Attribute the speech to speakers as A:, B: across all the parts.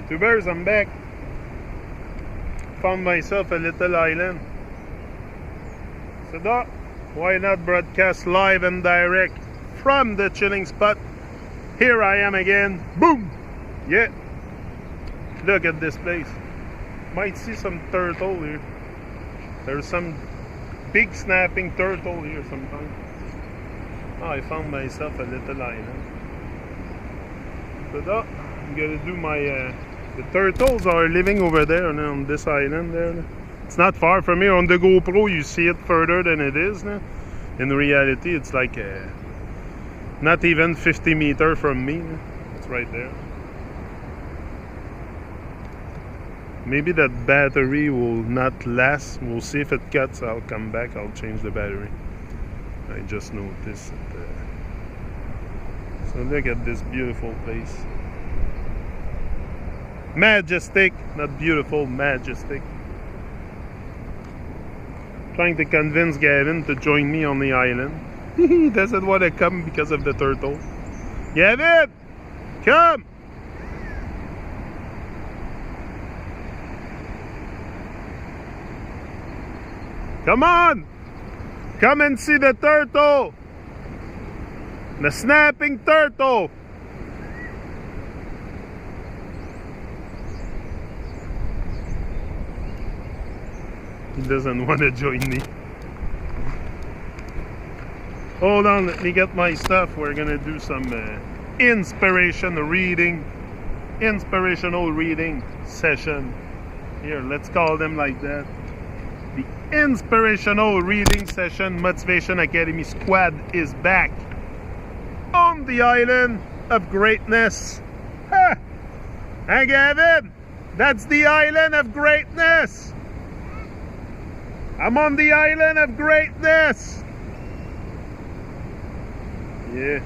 A: YouTubers, I'm back. Found myself a little island. So that, why not broadcast live and direct from the chilling spot? Here I am again. Boom! Yeah. Look at this place. Might see some turtle here. There's some big snapping turtle here sometimes. Oh, I found myself a little island. So that, I'm gonna do my the turtles are living over there on this island there. It's not far from here. On the GoPro you see it further than it is now. In reality it's like not even 50 meters from me. It's right there. Maybe that battery will not last. We'll see if it cuts. I'll come back. I'll change the battery. I just noticed it. So look at this beautiful place. Majestic, not beautiful, majestic. Trying to convince Gavin to join me on the island. He doesn't want to come because of the turtle. Gavin! Come! Come on! Come and see the turtle! The snapping turtle! He doesn't want to join me. Hold on, let me get my stuff. We're gonna do some inspirational reading session. Here, let's call them like that. The Inspirational Reading Session Motivation Academy Squad is back on the island of greatness. Ha! Hey Gavin, that's the island of greatness. I'm on the island of greatness. Yeah.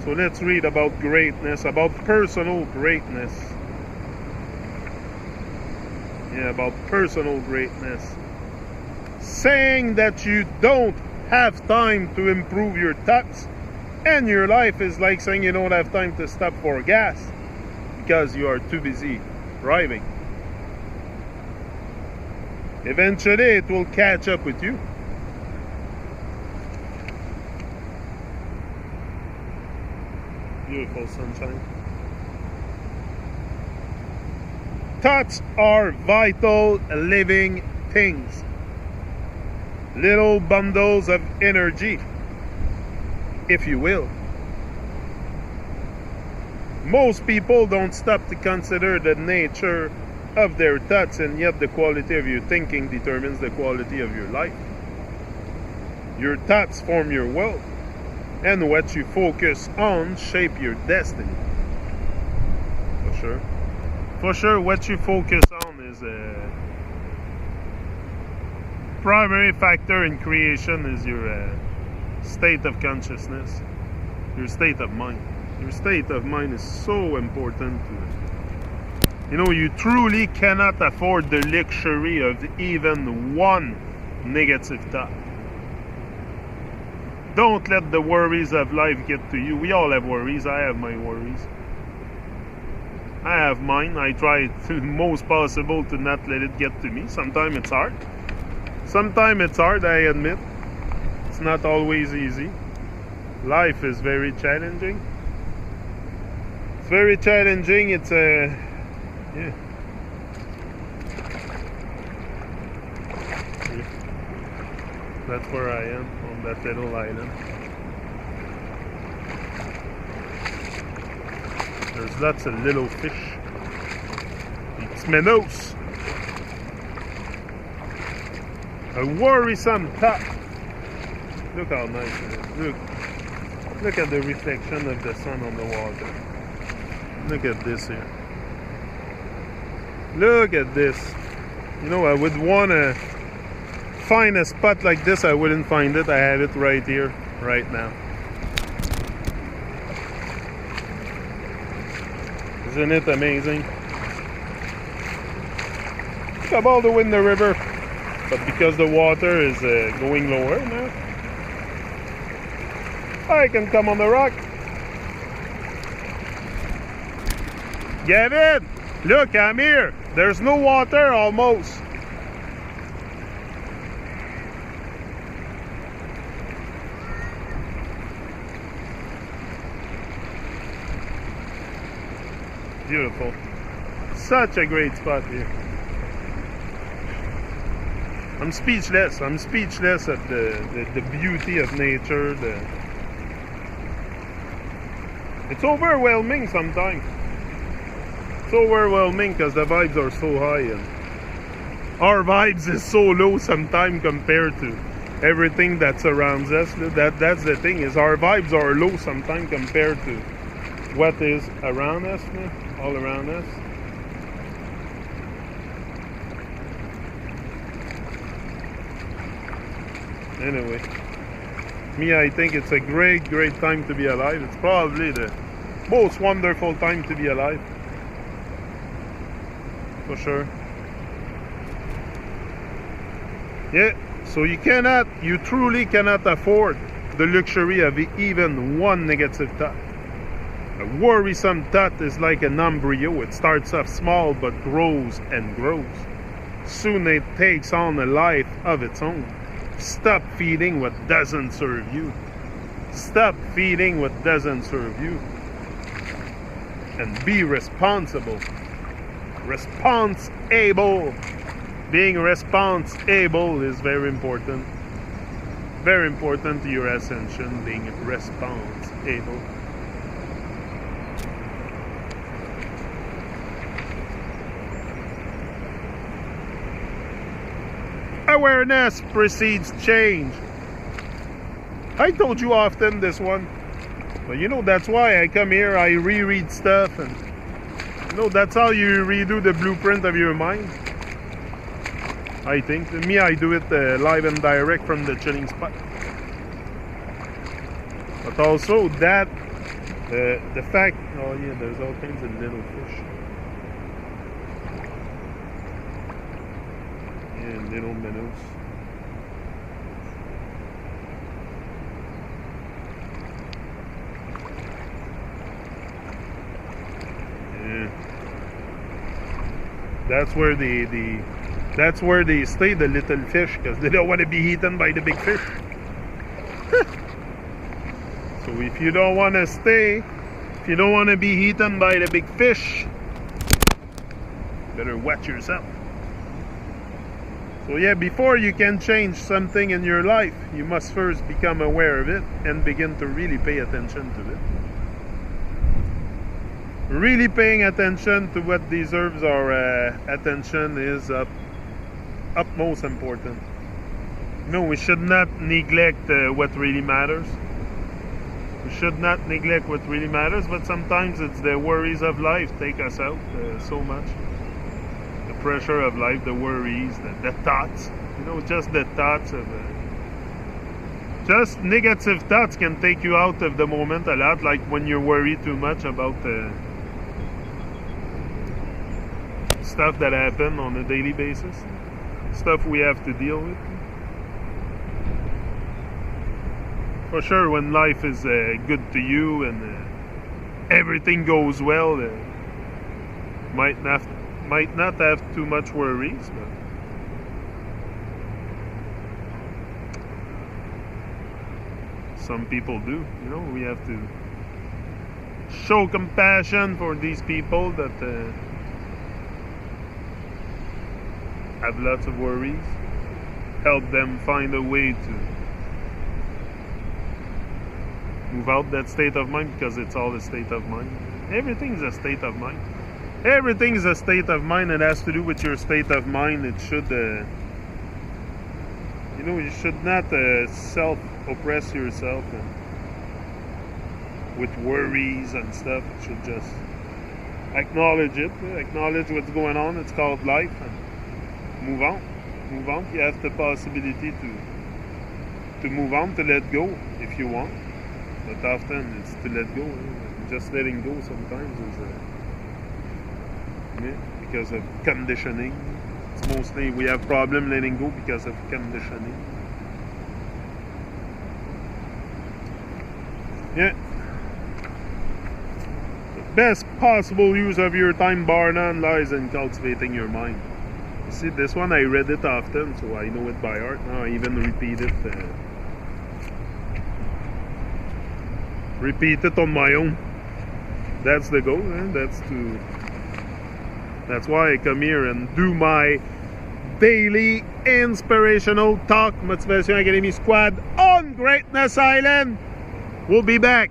A: So let's read about greatness, about personal greatness. Yeah, about personal greatness. Saying that you don't have time to improve your thoughts and your life is like saying you don't have time to stop for gas because you are too busy driving. Eventually it will catch up with you. Beautiful sunshine. Thoughts are vital living things. Little bundles of energy, if you will. Most people don't stop to consider the nature of their thoughts, and yet the quality of your thinking determines the quality of your life. Your thoughts form your world, and what you focus on shape your destiny. For sure. For sure, what you focus on is a primary factor in creation. Is your state of consciousness, your state of mind. Your state of mind is so important to it. You know, you truly cannot afford the luxury of even one negative thought. Don't let the worries of life get to you. We all have worries. I have my worries. I have mine. I try to most possible to not let it get to me. Sometimes it's hard. Sometimes it's hard, I admit. It's not always easy. Life is very challenging. It's very challenging. It's yeah. That's where I am, on that little island. There's lots of little fish. It's minnows. A worrisome thought. Look how nice it is. Look at the reflection of the sun on the water. Look at this here. Look at this. You know, I would want to find a spot like this. I wouldn't find it. I have it right here, right now. Isn't it amazing? Come all the way in the river, but because the water is going lower now, I can come on the rock. Gavin, look, I'm here. There's no water almost. Beautiful. Such a great spot here. I'm speechless. I'm speechless at the beauty of nature. It's overwhelming sometimes. It's overwhelming because the vibes are so high and our vibes is so low sometimes compared to everything that surrounds us. That's the thing, is our vibes are low sometimes compared to what is around us, all around us. Anyway, me, I think it's a great time to be alive. It's probably the most wonderful time to be alive, for sure. Yeah, so you truly cannot afford the luxury of even one negative thought. A worrisome thought is like an embryo. It starts off small but grows and grows. Soon it takes on a life of its own. Stop feeding what doesn't serve you. Stop feeding what doesn't serve you. And be responsible. Responsible. Being responsible is very important. Very important to your ascension, being responsible. Awareness precedes change. I told you often this one, but you know, that's why I come here, I reread stuff, and you know, that's how you redo the blueprint of your mind. I think. Me, I do it live and direct from the chilling spot. But also that, the fact, oh yeah, there's all kinds of little fish. Yeah, little minnows. Yeah. That's where they stay, the little fish, because they don't want to be eaten by the big fish. So if you don't want to stay, if you don't want to be eaten by the big fish, better watch yourself. So yeah, before you can change something in your life, you must first become aware of it and begin to really pay attention to it. Really paying attention to what deserves our attention is utmost important. No, we should not neglect what really matters. We should not neglect what really matters, but sometimes it's the worries of life take us out so much. The pressure of life, the worries, the thoughts. You know, just the thoughts of just negative thoughts can take you out of the moment a lot, like when you worry too much about stuff that happen on a daily basis, stuff we have to deal with. For sure, when life is good to you and everything goes well, might not have too much worries, but some people do. You know, we have to show compassion for these people that have lots of worries. Help them find a way to move out that state of mind, because it's all a state of mind. Everything's a state of mind. Everything is a state of mind. It has to do with your state of mind. It should, you know, you should not self-oppress yourself with worries and stuff. You should just acknowledge it, acknowledge what's going on. It's called life, and move on. Move on. You have the possibility to move on, to let go if you want. But often it's to let go. Just letting go sometimes is because of conditioning. It's mostly we have problem letting go because of conditioning. Yeah. best possible use of your time, bar none, lies in cultivating your mind. You see, this one I read it often, so I know it by heart. Now I even repeat it. Repeat it on my own. That's the goal, That's why I come here and do my daily inspirational talk, Motivation Academy Squad on Greatness Island. We'll be back.